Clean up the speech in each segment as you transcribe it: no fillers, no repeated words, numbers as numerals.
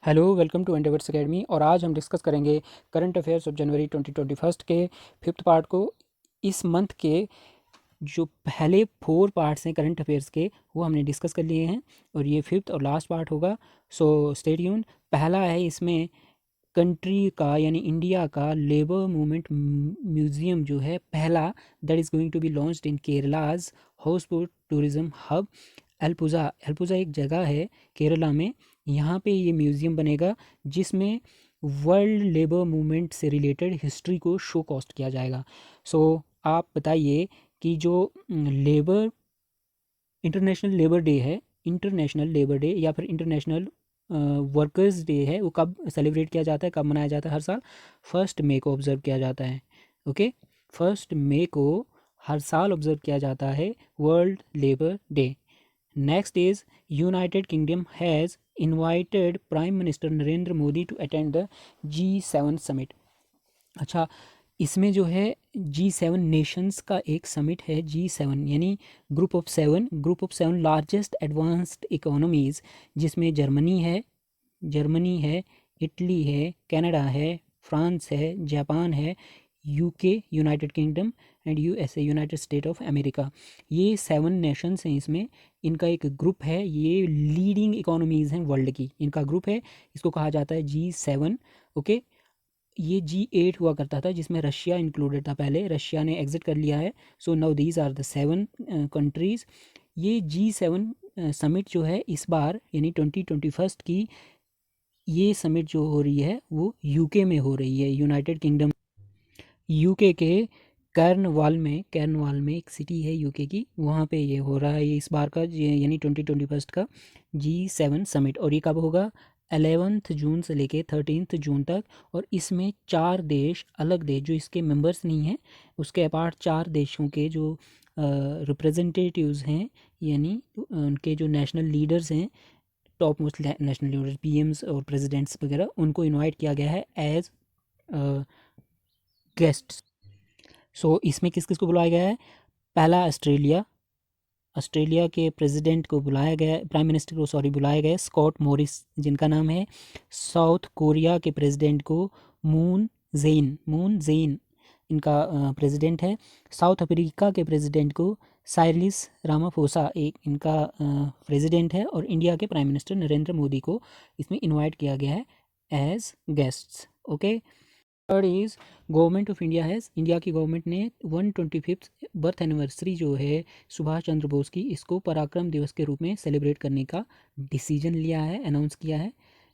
Hello, welcome to Endeavours Academy. और आज हम डिस्कस करेंगे करंट अफेयर्स ऑफ जनवरी 2021 के फिफ्थ पार्ट को। इस मंथ के जो पहले 4 पार्ट्स हैं करंट अफेयर्स के, वो हमने डिस्कस कर लिए हैं और ये फिफ्थ और लास्ट पार्ट होगा। So stay tune. पहला है इसमें कंट्री का यानी इंडिया का लेबर मूवमेंट म्यूज़ियम जो है पहला, that is going to be launched in Kerala's houseboat tourism hub Alappuzha. Alappuzha एक जगह है केरला में, यहाँ पे ये म्यूज़ियम बनेगा जिसमें वर्ल्ड लेबर मूवमेंट से रिलेटेड हिस्ट्री को शो कॉस्ट किया जाएगा। सो आप बताइए कि जो लेबर इंटरनेशनल लेबर डे है, इंटरनेशनल लेबर डे या फिर इंटरनेशनल वर्कर्स डे है, वो कब सेलिब्रेट किया जाता है, कब मनाया जाता है? हर साल 1 मई को ऑब्ज़र्व किया जाता है। ओके, 1 मई को हर साल ऑब्ज़र्व किया जाता है World Labour Day. Next is United Kingdom has invited prime minister Narendra Modi to attend the G7 summit. अच्छा, इसमें जो है G7 नेशंस का एक समिट है। G7 यानी group of seven largest advanced economies, जिसमें जर्मनी है, इटली है, कनाडा है, फ्रांस है, जापान है, UK United kingdom and USA United state of America. ये 7 नेशंस हैं इसमें। इनका एक ग्रुप है, ये लीडिंग इकोनॉमीज़ हैं वर्ल्ड की, इनका ग्रुप है। इसको कहा जाता है G7। ओके, ये G8 हुआ करता था जिसमें रशिया इंक्लूडेड था, पहले रशिया ने एग्जिट कर लिया है। So now these are the 7 countries. ये G7 समिट जो है इस बार यानी 2021 की, ये समिट जो हो रही है वो यूके में हो रही है, यूनाइटेड किंगडम। यूके के कर्नवाल में एक सिटी है यूके की, वहाँ पे ये हो रहा है ये इस बार का यानी 2021 का G7 समिट। और ये कब होगा? 11 जून से लेके 13 जून तक। और इसमें 4 देश, अलग देश जो इसके मेंबर्स नहीं हैं, उसके अपार्ट 4 देशों के जो रिप्रेजेंटेटिव्स हैं, यानी उनके जो नेशनल लीडर्स हैं, top most national leaders, PM's और प्रेसिडेंट्स वगैरह, उनको इनवाइट किया गया है एज गेस्ट्स। सो इसमें किस किस को बुलाया गया है? पहला ऑस्ट्रेलिया के प्रेसिडेंट को बुलाया गया है, प्राइम मिनिस्टर को सॉरी बुलाया गया है, स्कॉट मॉरिस जिनका नाम है। साउथ कोरिया के प्रेसिडेंट को मून जेइन इनका प्रेसिडेंट है। साउथ अफ्रीका के प्रेसिडेंट को साइरिस रामाफोसा एक इनका प्रेसिडेंट है। और इंडिया के प्राइम मिनिस्टर नरेंद्र मोदी को इसमें इनवाइट किया गया है as guests. Okay, third is government of India has, India की गवर्नमेंट ने 125th बर्थ एनिवर्सरी जो है सुभाष चंद्र बोस की, इसको पराक्रम दिवस के रूप में सेलिब्रेट करने का डिसीजन लिया है, अनाउंस किया है,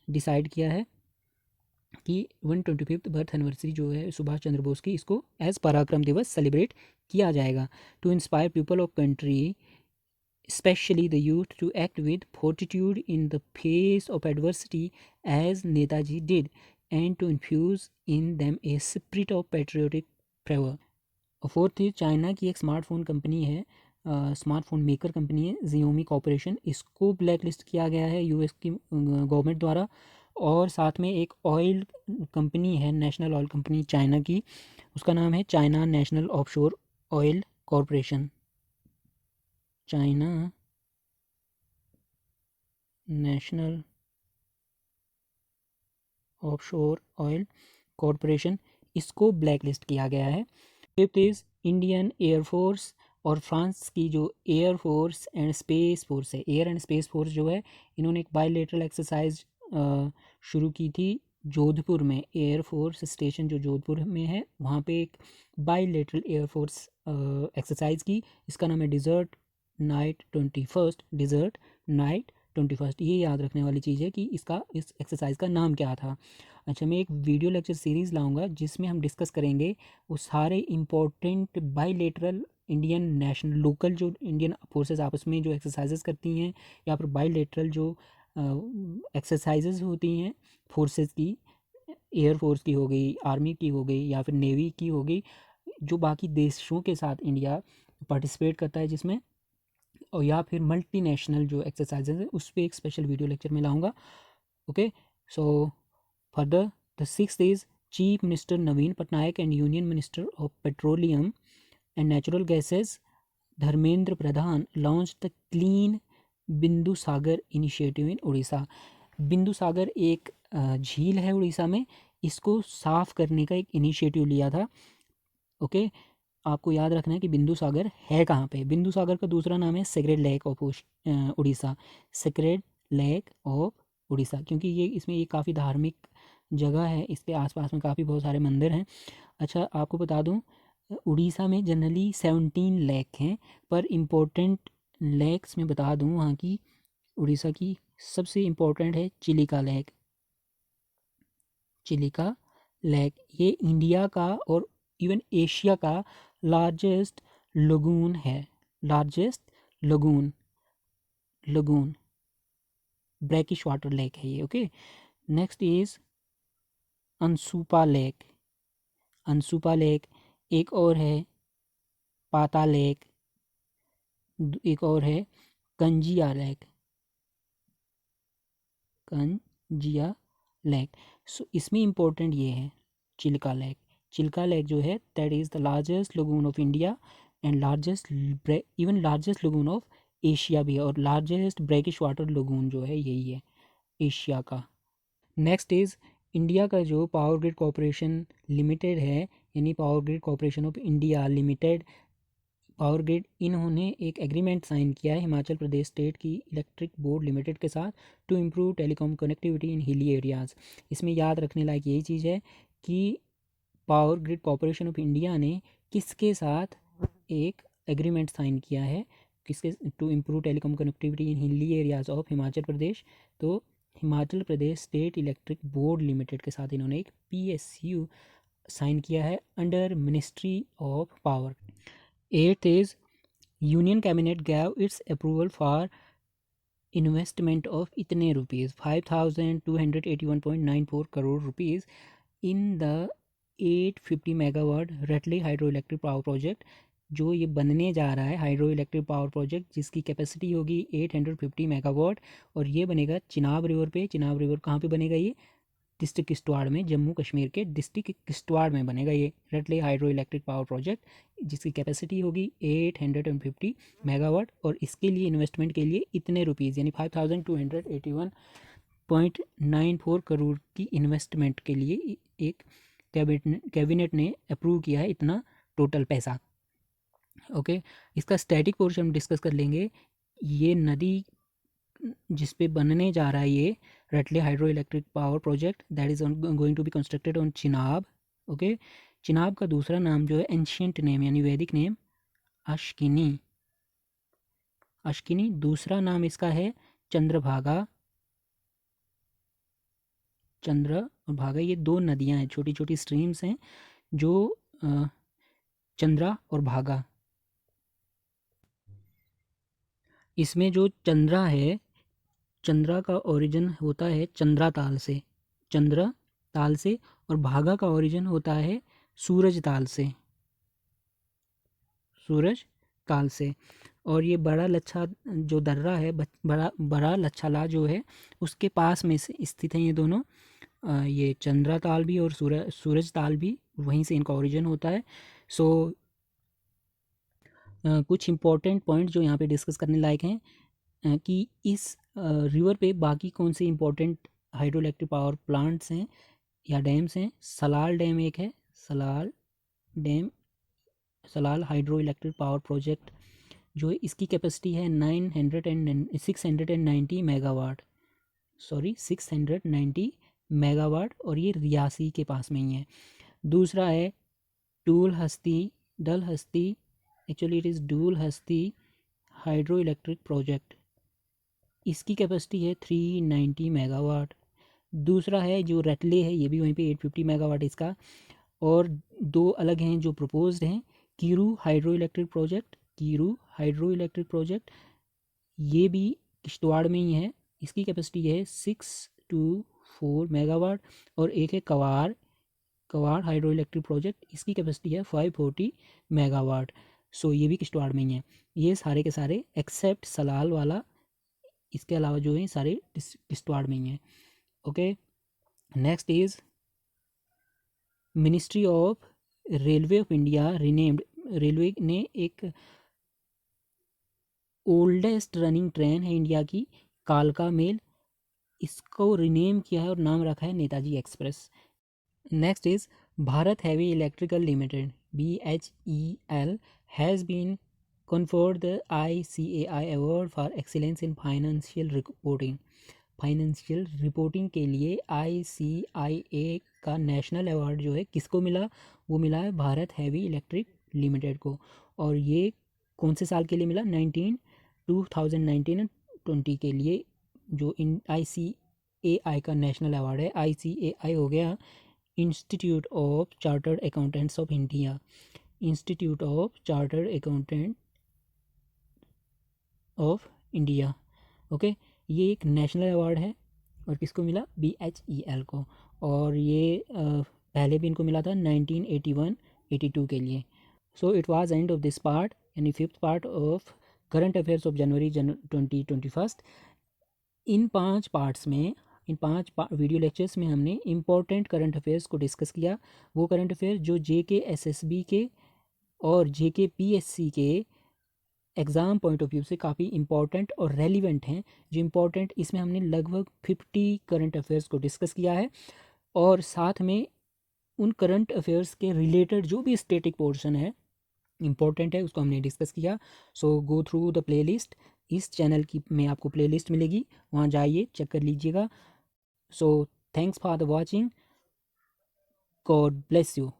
डिसाइड किया है कि 125th बर्थ एनिवर्सरी जो है सुभाष चंद्र बोस की, इसको एज पराक्रम दिवस सेलिब्रेट किया जाएगा। To inspire people of country, especially the youth, to act with fortitude in the face of adversity as Netaji did, and to infuse in them a spirit of patriotic fervor. Fourth है, China की एक smartphone company है, smartphone maker company है Xiaomi corporation, इसको black list किया गया है US की गवर्नमेंट द्वारा। और साथ में एक ऑयल कंपनी है, नेशनल ऑयल कंपनी चाइना की, उसका नाम है China national offshore oil corporation. China national offshore oil corporation, इसको ब्लैक लिस्ट किया गया है। फिफ्थ इज़ इंडियन एयरफोर्स और फ्रांस की जो एयरफोर्स एंड स्पेस फोर्स है, एयर एंड स्पेस फोर्स जो है, इन्होंने एक बायलेटरल एक्सरसाइज शुरू की थी जोधपुर में। एयरफोर्स स्टेशन जो जोधपुर में है, वहाँ पे एक बायलेटरल एयरफोर्स एक्सरसाइज की, इसका नाम है dessert night 21st, dessert night 21st। ये याद रखने वाली चीज़ है कि इस एक्सरसाइज का नाम क्या था। अच्छा, मैं एक वीडियो लेक्चर सीरीज़ लाऊंगा जिसमें हम डिस्कस करेंगे वो सारे important bilateral Indian national local जो इंडियन फोर्सेस आपस में जो एक्सरसाइजेस करती हैं, या फिर बाईलेटरल जो एक्सरसाइजेस होती हैं फोर्सेस की, एयरफोर्स की हो गई, आर्मी की हो गई, या फिर नेवी की हो गई, जो बाकी देशों के साथ इंडिया पार्टिसिपेट करता है जिसमें, और या फिर मल्टीनेशनल जो एक्सरसाइजेज है, उस पर एक स्पेशल वीडियो लेक्चर में लाऊंगा। Okay, so further the sixth is chief minister Naveen Patnaik and union minister of petroleum and natural gases Dharmendra Pradhan launch the clean बिंदु सागर इनिशिएटिव इन उड़ीसा। बिंदु सागर एक झील है उड़ीसा में, इसको साफ़ करने का एक इनिशिएटिव लिया था। ओके, आपको याद रखना है कि बिंदु सागर है कहाँ पे। बिंदु सागर का दूसरा नाम है sacred lake of Orissa, sacred lake of Orissa, क्योंकि ये इसमें ये काफ़ी धार्मिक जगह है, इसके आसपास में काफ़ी बहुत सारे मंदिर हैं। अच्छा, आपको बता दूं, उड़ीसा में जनरली 17 लेक हैं, पर इम्पोर्टेंट लेक्स में बता दूं वहाँ की, उड़ीसा की सबसे इम्पोर्टेंट है चिलिका लेक। चिलिका लेक ये इंडिया का और इवन एशिया का लार्जेस्ट लगून है, largest lagoon, lagoon brackish water lake है ये। Okay, next is Anshupa lake. Anshupa lake, एक और है पाता लेक, एक और है कंजिया लेक, कंजिया लेक। सो इसमें इम्पोर्टेंट ये है चिल्का लेक। चिल्का लेक जो है that is the largest lagoon of India and largest, even largest lagoon of Asia भी है, और लार्जेस्ट ब्रैकिश वाटर लगून जो है यही है एशिया का। नेक्स्ट इज़ इंडिया का जो पावर ग्रिड कॉरपोरेशन लिमिटेड है, यानी power grid corporation of India limited, power grid, इन्होंने एक एग्रीमेंट साइन किया है हिमाचल प्रदेश स्टेट की इलेक्ट्रिक बोर्ड लिमिटेड के साथ to improve telecom connectivity in hilly areas. इसमें याद रखने लायक यही चीज़ है कि power grid corporation of India ने किसके साथ एक एग्रीमेंट साइन किया है, किसके, to improve telecom connectivity in hilly areas of Himachal Pradesh. तो Himachal Pradesh state electric board limited के साथ इन्होंने एक PSU साइन किया है under ministry of power. Eighth is union cabinet gave its approval for investment of इतने rupees 5281.94 crore rupees in the 850 megawatt Ratle hydro electric power project, जो ये बनने जा रहा है हाइड्रो इलेक्ट्रिक पावर प्रोजेक्ट, जिसकी कैपेसिटी होगी 850 मेगावाट, और ये बनेगा चिनाब रिवर पे। चिनाब रिवर कहाँ पे बनेगा? ये डिस्ट्रिक्ट किश्तवाड़ में, जम्मू कश्मीर के डिस्ट्रिक्ट किश्तवाड़ में बनेगा ये Ratle hydro electric power project, जिसकी कैपेसिटी होगी 850 मेगावाट, और इसके लिए इन्वेस्टमेंट के लिए इतने रुपीज़ यानी 5281.94 करोड़ की इन्वेस्टमेंट के लिए एक कैबिनेट ने अप्रूव किया है इतना टोटल पैसा। ओके, इसका स्टैटिक पोर्शन हम डिस्कस कर लेंगे। ये नदी जिस पे बनने जा रहा है ये Ratle hydro electric power project, that is going to be constructed on Chenab. Okay, Chenab का दूसरा नाम जो है एंशियंट नेम यानी वैदिक नेम अश्किनी, अश्किनी। दूसरा नाम इसका है चंद्रभागा। चंद्र और भागा ये दो नदियां हैं, छोटी छोटी स्ट्रीम्स हैं जो चंद्रा और भागा। इसमें जो चंद्रा है, चंद्रा का ओरिजिन होता है चंद्रा ताल से, चंद्र ताल से, और भागा का ओरिजिन होता है सूरज ताल से, सूरज ताल से। और ये बड़ा लच्छा जो दर्रा है, बड़ा लच्छाला जो है, उसके पास में से स्थित हैं ये दोनों। ये चंद्रा ताल भी और सूरज ताल भी, वहीं से इनका ओरिजिन होता है। सो कुछ इम्पोर्टेंट पॉइंट जो यहाँ पे डिस्कस करने लायक हैं कि इस रिवर पे बाकी कौन से important hydro electric power plants हैं या डैम्स हैं। सलाल डैम एक है, Salal dam, Salal hydro electric power project जो है, इसकी कैपेसिटी है 690 मेगावाट, सॉरी 690 मेगावाट, और ये रियासी के पास में ही है। दूसरा है डूल हस्ती, डल हस्ती, एक्चुअली इट इज़ डूल हस्ती हाइड्रो इलेक्ट्रिक प्रोजेक्ट, इसकी कैपेसिटी है 390 मेगावाट। दूसरा है जो रटले है, ये भी वहीं पे 850 मेगावाट इसका। और दो अलग हैं जो प्रपोज्ड हैं, Kiru hydro electric project, Kiru hydro electric project, ये भी किश्तवाड़ में ही है, इसकी कैपेसिटी है 624 मेगावाट। और एक है कवार, कवाड़ हाइड्रो इलेक्ट्रिक प्रोजेक्ट, इसकी कैपेसिटी है 540 मेगावाट। सो ये भी किश्तवाड़ में ही है। ये सारे के सारे एक्सेप्ट सलाल वाला, इसके अलावा जो है सारे किश्तवाड़ में ही हैं। Okay, next is ministry of railway of India renamed, railway ने एक ओल्डेस्ट रनिंग ट्रेन है इंडिया की, कालका मेल, इसको रिनेम किया है और नाम रखा है Netaji express. Next is Bharat heavy electrical limited BHEL has been conferred the ICAI Award for Excellence in Financial Reporting। Financial reporting के लिए ICIA का नेशनल अवार्ड जो है किसको मिला, वो मिला है भारत हैवी इलेक्ट्रिक लिमिटेड को। और ये कौन से साल के लिए मिला, 2019 और 20 के लिए जो इन ICAI का नेशनल अवार्ड है। ICAI हो गया institute of chartered accountants of India, institute of chartered accountant of India. Okay, ये एक नेशनल अवार्ड है और किसको मिला, BHEL को। और ये पहले भी इनको मिला था 1981-82 के लिए। So it was end of this part, यानी fifth part of current affairs of January 2021। इन 5 पार्ट्स में, इन 5 वीडियो लेक्चर्स में हमने इंपॉर्टेंट करंट अफेयर्स को डिस्कस किया। वो करंट अफेयर्स जो JK SSB के और JK PSC के एग्ज़ाम पॉइंट ऑफ व्यू से काफ़ी इंपॉर्टेंट और रेलिवेंट हैं। जो इंपॉर्टेंट, इसमें हमने लगभग 50 करंट अफेयर्स को डिस्कस किया है और साथ में उन करंट अफेयर्स के रिलेटेड जो भी स्टैटिक पोर्शन है इंपॉर्टेंट है उसको हमने डिस्कस किया। सो गो थ्रू द प्लेलिस्ट, इस चैनल की में आपको प्लेलिस्ट मिलेगी, वहाँ जाइए चेक कर लीजिएगा। So thanks for the watching, God bless you.